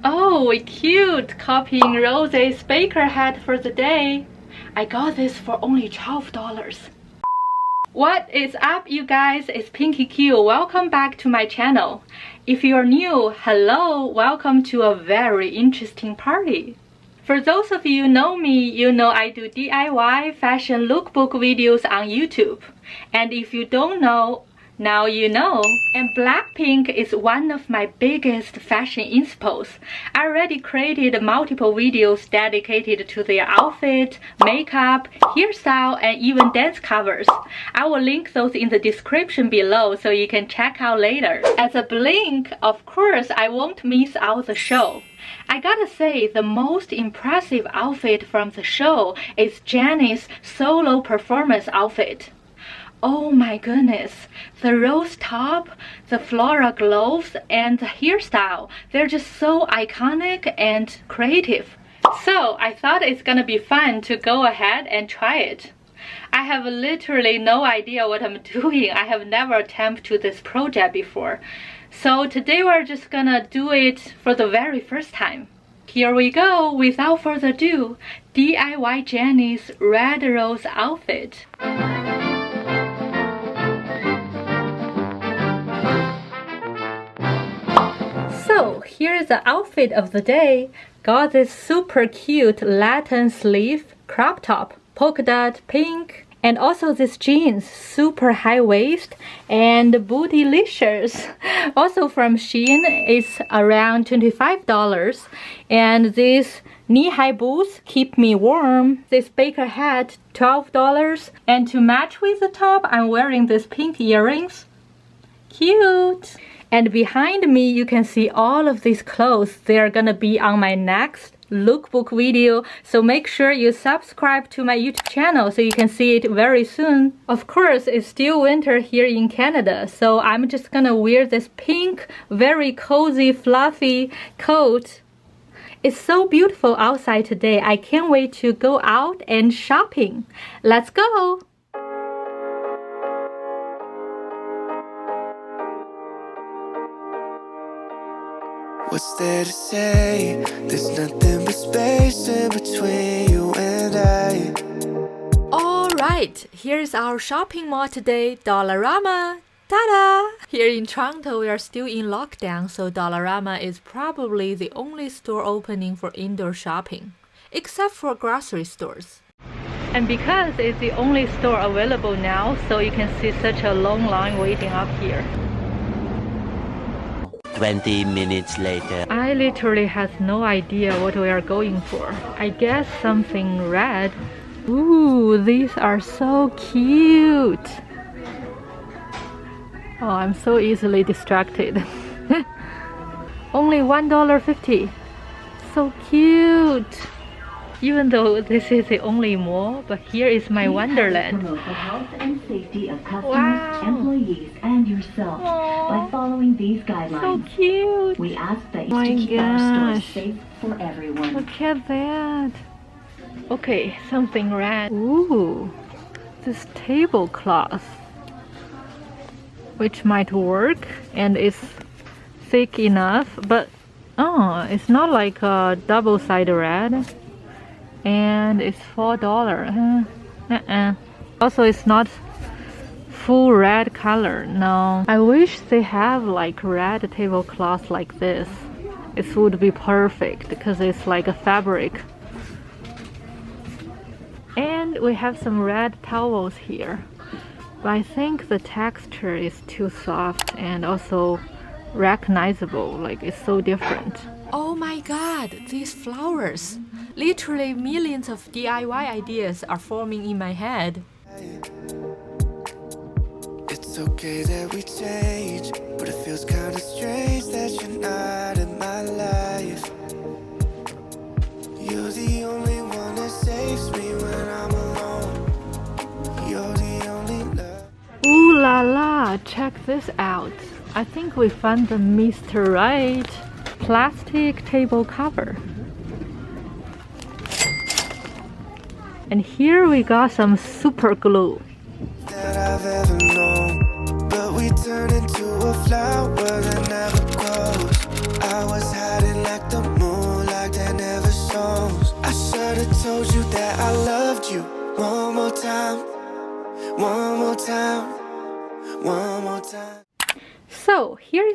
Oh, cute! Copying Rose's baker hat for the day. I got this for only $12. What is up, you guys? It's PinkyQ. Welcome back to my channel. If you're new, hello! Welcome to a very interesting party. For those of you who know me, you know I do DIY fashion lookbook videos on YouTube. And if you don't know, now you know. And Blackpink is one of my biggest fashion inspos. I already created multiple videos dedicated to their outfit, makeup, hairstyle, and even dance covers. I will link those in the description below so you can check out later. As a Blink, of course, I won't miss out the show. I gotta say, the most impressive outfit from the show is Jennie's solo performance outfit. Oh my goodness, the rose top, the floral gloves, and the hairstyle, they're just so iconic and creative. So I thought it's gonna be fun to go ahead and try it. I have literally no idea what I'm doing. I have never attempted this project before. So today we're just gonna do it for the very first time. Here we go, without further ado, DIY Jennie's red rose outfit. So here's the outfit of the day. Got this super cute Latin sleeve crop top, polka dot pink, and also this jeans, super high waist and bootylicious. Also from Shein, it's around $25. And these knee-high boots keep me warm. This baker hat, $12. And to match with the top, I'm wearing these pink earrings. Cute! And behind me, you can see all of these clothes. They're gonna be on my next lookbook video, so make sure you subscribe to my YouTube channel so you can see it very soon. Of course, it's still winter here in Canada, so I'm just gonna wear this pink, very cozy, fluffy coat. It's so beautiful outside today. I can't wait to go out and shopping. Let's go! What's there to say? There's nothing but space in between you and I. Alright, here's our shopping mall today, Dollarama. Ta-da! Here in Toronto, we are still in lockdown, so Dollarama is probably the only store opening for indoor shopping, except for grocery stores. And because it's the only store available now, so you can see such a long line waiting up here. 20 minutes later. I literally have no idea what we are going for. I guess something red. Ooh, these are so cute. Oh, I'm so easily distracted. Only $1.50. So cute. Even though this is the only mall, but here is my wonderland. Promote the health and safety of customers, employees, and yourself by following these guidelines. So cute. We ask that you keep our stores safe for everyone. Look at that. Okay, something red. Ooh, this tablecloth, which might work, and it's thick enough, but oh, it's not like a double-sided red. And it's $4. Also, it's not full red color. No, I wish they have like red tablecloth like this. It would be perfect because it's like a fabric. And we have some red towels here, but I think the texture is too soft and also recognizable. Like, it's so different. Oh my god, these flowers! Literally millions of DIY ideas are forming in my head. It's okay that we change, but it feels kinda strange that you're not in my life. You're the only one that saves me when I'm alone. You're the only love. Ooh la la, check this out. I think we found the Mr. Right plastic table cover. And here we got some super glue. That I've ever known, but we turned into a flower that never grows. I was hiding like the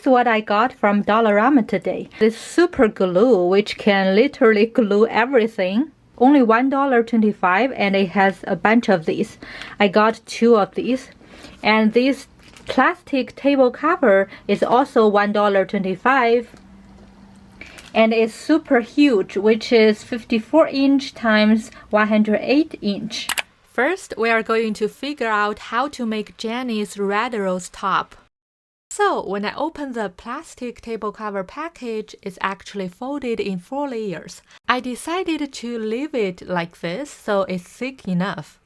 is what I got from Dollarama today. This super glue, which can literally glue everything. Only $1.25, and it has a bunch of these. I got 2 of these. And this plastic table cover is also $1.25. And it's super huge, which is 54 inch times 108 inch. First, we are going to figure out how to make Jennie's red rose top. So, when I open the plastic table cover package, it's actually folded in 4 layers. I decided to leave it like this so it's thick enough.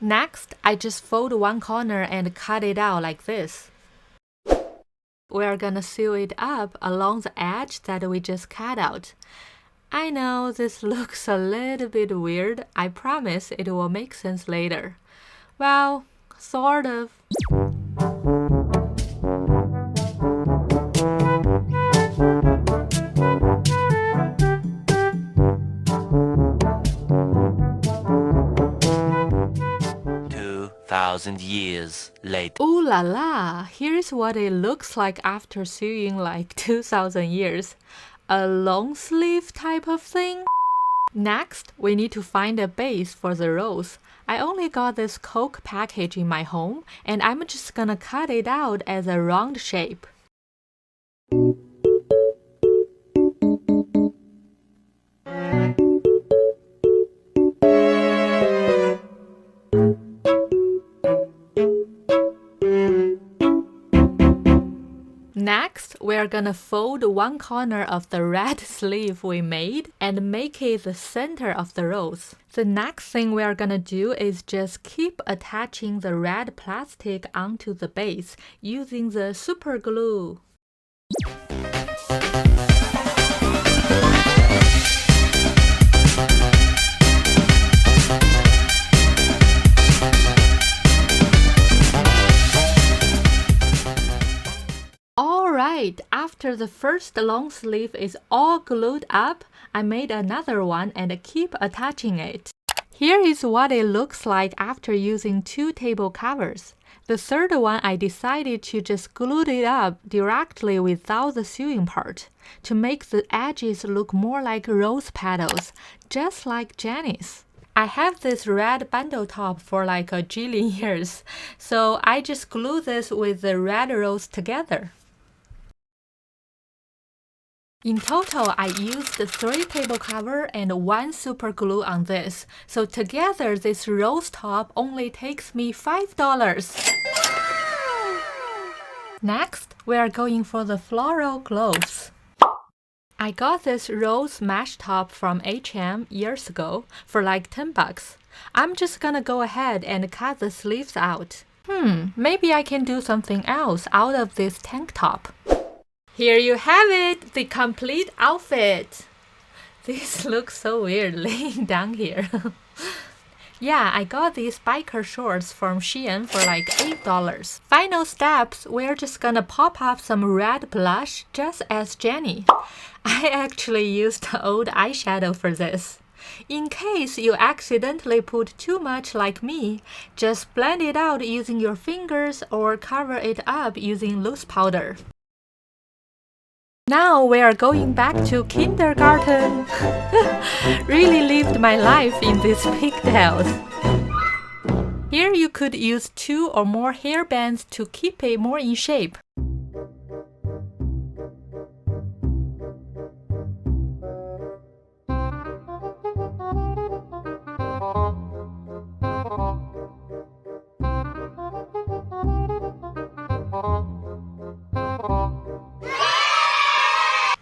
Next, I just fold one corner and cut it out like this. We're gonna sew it up along the edge that we just cut out. I know this looks a little bit weird. I promise it will make sense later. Well, sort of. Years later. Ooh la la! Here's what it looks like after sewing like 2,000 years. A long sleeve type of thing? Next, we need to find a base for the rose. I only got this Coke package in my home, and I'm just gonna cut it out as a round shape. Next, we're gonna fold one corner of the red sleeve we made and make it the center of the rose. The next thing we're gonna do is just keep attaching the red plastic onto the base using the super glue. Alright, after the first long sleeve is all glued up, I made another one and keep attaching it. Here is what it looks like after using 2 table covers. The third one I decided to just glue it up directly without the sewing part, to make the edges look more like rose petals, just like Jennie's. I have this red bundle top for like a jillion years, so I just glue this with the red rose together. In total, I used 3 table cover and 1 super glue on this, so together this rose top only takes me $5. Next, we are going for the floral gloves. I got this rose mesh top from H&M years ago for like $10. I'm just gonna go ahead and cut the sleeves out. Maybe I can do something else out of this tank top. Here you have it, the complete outfit. This looks so weird laying down here. Yeah, I got these biker shorts from Shein for like $8. Final steps, we're just gonna pop up some red blush just as Jennie. I actually used old eyeshadow for this. In case you accidentally put too much like me, just blend it out using your fingers or cover it up using loose powder. Now we are going back to kindergarten. Really lived my life in these pigtails. Here you could use 2 or more hair bands to keep it more in shape.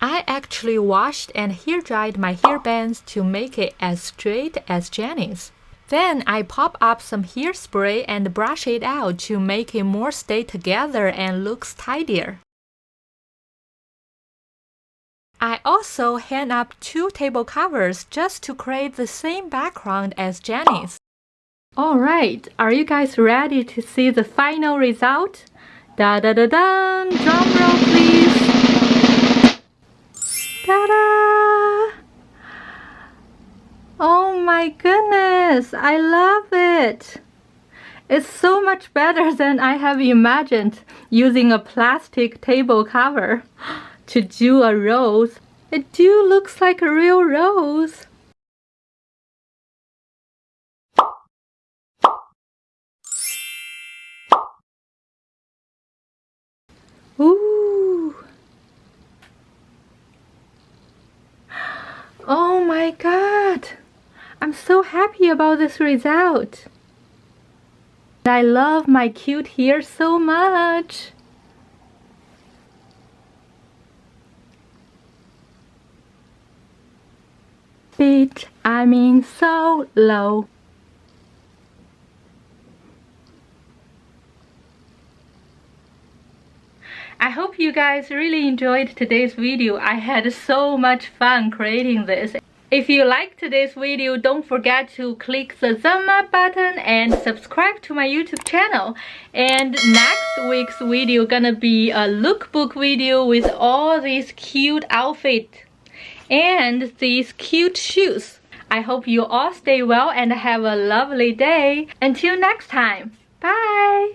I actually washed and hair dried my hair bands to make it as straight as Jennie's. Then I pop up some hairspray and brush it out to make it more stay together and looks tidier. I also hang up 2 table covers just to create the same background as Jennie's. Alright, are you guys ready to see the final result? Da da da da! Drum roll please! Ta-da! Oh my goodness, I love it! It's so much better than I have imagined using a plastic table cover to do a rose. It looks like a real rose. Ooh. Oh my god. I'm so happy about this result. I love my cute hair so much. Beat, I mean so low. I hope you guys really enjoyed today's video. I had so much fun creating this. If you liked today's video, don't forget to click the thumbs up button and subscribe to my YouTube channel. And next week's video gonna be a lookbook video with all these cute outfits and these cute shoes. I hope you all stay well and have a lovely day. Until next time, bye!